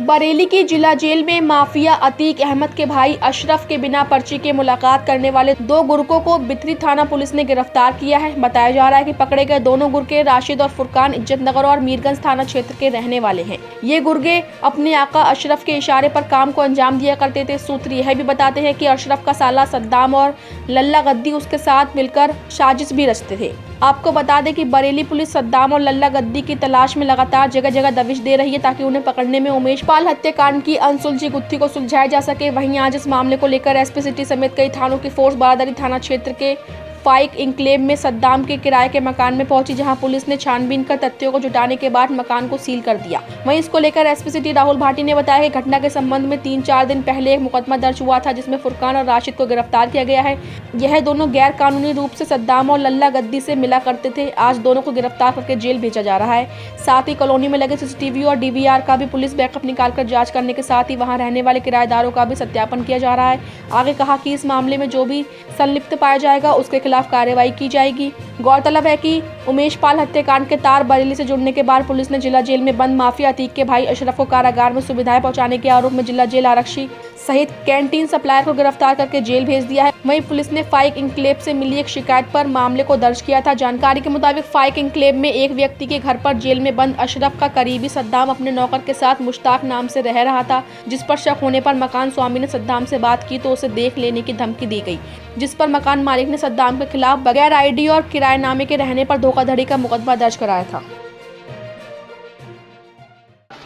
बरेली की जिला जेल में माफिया अतीक अहमद के भाई अशरफ के बिना पर्ची के मुलाकात करने वाले 2 गुर्गों को बिथरी थाना पुलिस ने गिरफ्तार किया है। बताया जा रहा है कि पकड़े गए दोनों गुर्गे राशिद और फुरकान इज्जतनगर और मीरगंज थाना क्षेत्र के रहने वाले हैं। ये गुर्गे अपने आका अशरफ के इशारे पर काम को अंजाम दिया करते थे। सूत्र यह भी बताते हैं कि अशरफ का साला सद्दाम और लल्ला गद्दी उसके साथ मिलकर साजिश भी रचते थे। आपको बता दें कि बरेली पुलिस सद्दाम और लल्ला गद्दी की तलाश में लगातार जगह जगह दबिश दे रही है ताकि उन्हें पकड़ने में उमेश पाल हत्याकांड की अनसुलझी गुत्थी को सुलझाया जा सके। वहीं आज इस मामले को लेकर एसपी सिटी समेत कई थानों की फोर्स बारादरी थाना क्षेत्र के फाइक इंक्लेव में सद्दाम के किराए के मकान में पहुंची, जहां पुलिस ने छानबीन कर तथ्यों को जुटाने के बाद मकान को सील कर दिया। वहीं इसको लेकर एसपी सिटी राहुल भाटी ने बताया कि घटना के संबंध में 3-4 दिन पहले एक मुकदमा दर्ज हुआ था, जिसमें फुरकान और राशिद को गिरफ्तार किया गया है। यह दोनों गैर कानूनी रूप से सद्दाम और लल्ला गद्दी से मिला करते थे। आज दोनों को गिरफ्तार करके जेल भेजा जा रहा है। साथ ही कॉलोनी में लगे सीसीटीवी और डीवीआर का भी पुलिस बैकअप निकालकर जांच करने के साथ ही वहां रहने वाले किराएदारों का भी सत्यापन किया जा रहा है। आगे कहा कि इस मामले में जो भी संलिप्त पाया जाएगा उसके खिलाफ कार्रवाई की जाएगी। गौरतलब है कि उमेश पाल हत्याकांड के तार बरेली से जुड़ने के बाद पुलिस ने जिला जेल में बंद माफिया अतीक के भाई अशरफ को कारागार में सुविधाएं पहुंचाने के आरोप में जिला जेल आरक्षी सहित कैंटीन सप्लायर को गिरफ्तार करके जेल भेज दिया है। वहीं पुलिस ने फाइक इंक्लेव से मिली एक शिकायत पर मामले को दर्ज किया था। जानकारी के मुताबिक फाइक इंक्लेव में एक व्यक्ति के घर पर जेल में बंद अशरफ का करीबी सद्दाम अपने नौकर के साथ मुश्ताक नाम से रह रहा था, जिस पर शक होने पर मकान स्वामी ने सद्दाम से बात की तो उसे देख लेने की धमकी दी गई, जिस पर मकान मालिक ने सद्दाम के खिलाफ बगैर आईडी और किराएनामे के रहने पर धोखाधड़ी का मुकदमा दर्ज कराया था।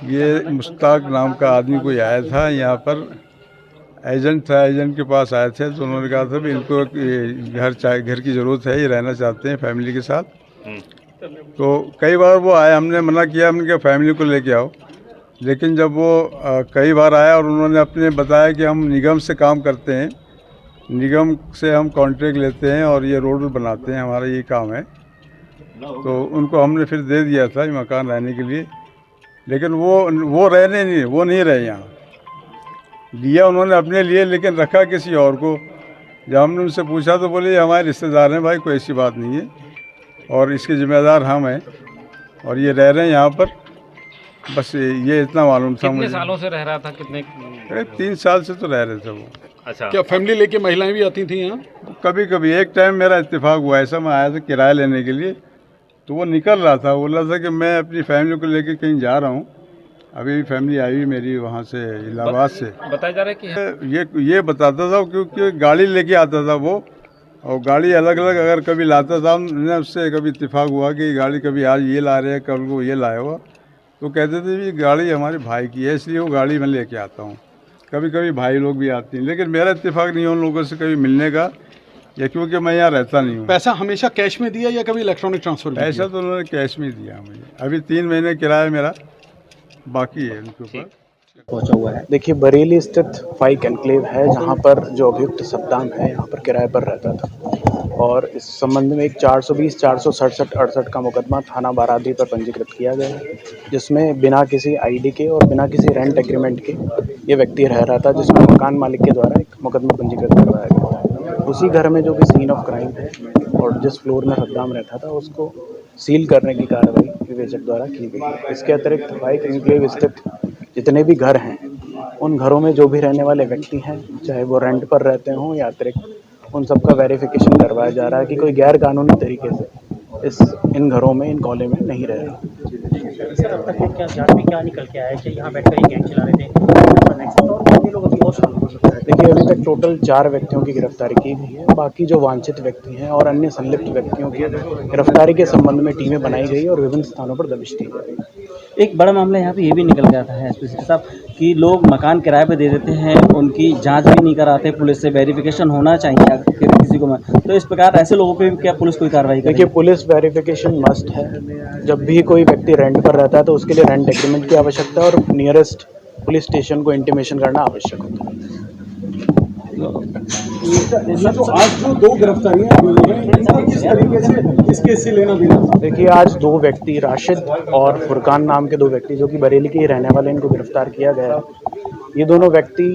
ये मुश्ताक नाम का आदमी कोई आया था, यहाँ पर एजेंट था। एजेंट के पास आए थे तो उन्होंने कहा था भी इनको घर की ज़रूरत है, ये रहना चाहते हैं फैमिली के साथ। तो कई बार वो आए, हमने मना किया, हमने कहा फैमिली को लेके आओ। लेकिन जब वो कई बार आया और उन्होंने अपने बताया कि हम निगम से काम करते हैं, निगम से हम कॉन्ट्रैक्ट लेते हैं और ये रोड बनाते हैं, हमारा ये काम है। तो उनको हमने फिर दे दिया था ये मकान रहने के लिए। लेकिन वो नहीं रहे यहाँ, लिया उन्होंने अपने लिए लेकिन रखा किसी और को। जब हमने उनसे पूछा तो बोले ये हमारे रिश्तेदार हैं भाई, कोई ऐसी बात नहीं है और इसके ज़िम्मेदार हम हैं और ये रह रहे हैं यहाँ पर। बस ये इतना मालूम था मुझे। कितने सालों से रह रहा था? कितने? 3 साल से तो रह रहे थे वो। अच्छा, क्या फैमिली लेके महिलाएं भी आती थी यहाँ? कभी कभी एक टाइम मेरा इत्तेफाक हुआ ऐसा, मैं आया था किराया लेने के लिए, तो वो निकल रहा था, बोला था कि मैं अपनी फैमिली को लेकर कहीं जा रहा हूँ। अभी फैमिली आई हुई मेरी वहाँ से इलाहाबाद से। बताया जा रहा है कि ये बताता था क्योंकि गाड़ी लेके आता था वो, और गाड़ी अलग अलग अगर कभी लाता था, हमने उससे कभी इत्तेफाक हुआ कि गाड़ी कभी आज ये ला रहे हैं, कल को ये लाया हुआ, तो कहते थे ये गाड़ी हमारे भाई की है इसलिए वो गाड़ी मैं लेके आता हूँ। कभी कभी भाई लोग भी आते हैं, लेकिन मेरा इत्तेफाक नहीं है उन लोगों से कभी मिलने का, या क्योंकि मैं यहाँ रहता नहीं हूँ। पैसा हमेशा कैश में दिया या कभी इलेक्ट्रॉनिक ट्रांसफर? पैसा तो उन्होंने कैश में दिया मुझे। अभी 3 महीने किराया मेरा बाकी है उनके ऊपर पहुंचा हुआ है। देखिए, बरेली स्थित फाइक एनक्लेव है जहां पर जो अभियुक्त सद्दाम है यहाँ पर किराए पर रहता था और इस संबंध में एक 420, 467, 68 का मुकदमा थाना बारादरी पर पंजीकृत किया गया है, जिसमें बिना किसी आईडी के और बिना किसी रेंट एग्रीमेंट के ये व्यक्ति रह रहा था, जिसमें मकान मालिक के द्वारा एक मुकदमा पंजीकृत करवाया गया। उसी घर में जो कि सीन ऑफ क्राइम है और जिस फ्लोर में सद्दाम रहता था उसको सील करने की कार्रवाई विवेचक द्वारा की गई है। इसके अतिरिक्त फाइक एनक्लेव स्थित जितने भी घर हैं, उन घरों में जो भी रहने वाले व्यक्ति हैं, चाहे वो रेंट पर रहते हों या अतिरिक्त, उन सब का वेरिफिकेशन करवाया जा रहा है कि कोई गैर कानूनी तरीके से इन घरों में, इन कॉलोनी में नहीं रह रहा। सर, अब तक क्या जांच में क्या निकल के आया है कि यहाँ बैठकर ही गैंग चला रहे थे? देखिए, अभी तक टोटल 4 व्यक्तियों की गिरफ्तारी की गई है। बाकी जो वांछित व्यक्ति हैं और अन्य संलिप्त व्यक्तियों की गिरफ्तारी के संबंध में टीमें बनाई गई और विभिन्न स्थानों पर दबिश दी गई। एक बड़ा मामला यहाँ पे ये भी निकल गया था एसपी साहब कि लोग मकान किराए पे दे देते हैं, उनकी जांच भी नहीं कराते, पुलिस से वेरिफिकेशन होना चाहिए किसी को। तो इस प्रकार ऐसे लोगों पे क्या पुलिस कोई कार्रवाई करेगी? देखिए, पुलिस वेरिफिकेशन मस्ट है। जब भी कोई व्यक्ति रेंट पर रहता है तो उसके लिए रेंट एग्रीमेंट की आवश्यकता है और नियरेस्ट पुलिस स्टेशन को इंटीमेशन करना आवश्यक होता है। तो आज जो 2 गिरफ्तारियां हुई हैं, किस तरीके से इस केस से लेना देना? देखिए, आज 2 व्यक्ति राशिद और फुरकान नाम के 2 व्यक्ति जो कि बरेली के ही रहने वाले, इनको गिरफ्तार किया गया है। ये दोनों व्यक्ति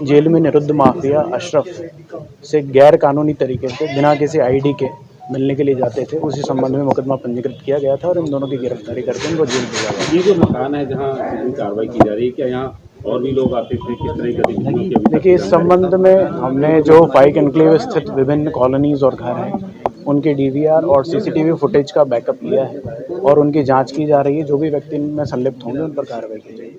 जेल में निरुद्ध माफिया अशरफ से गैर कानूनी तरीके से बिना किसी आईडी के मिलने के लिए जाते थे। उसी संबंध में मुकदमा पंजीकृत किया गया था और इन दोनों की गिरफ्तारी करके इनको जेल भेजा गया। ये जो मकान है जहाँ कार्रवाई की जा रही है, क्या यहाँ और भी लोग आते थे, किस तरह की गतिविधियों की? देखिए, इस संबंध में हमने जो फाइक एनक्लेव स्थित विभिन्न कॉलोनीज और घर हैं उनके डीवीआर और सीसीटीवी फुटेज का बैकअप लिया है और उनकी जांच की जा रही है। जो भी व्यक्ति इनमें संलिप्त होंगे उन पर कार्रवाई की जाएगी।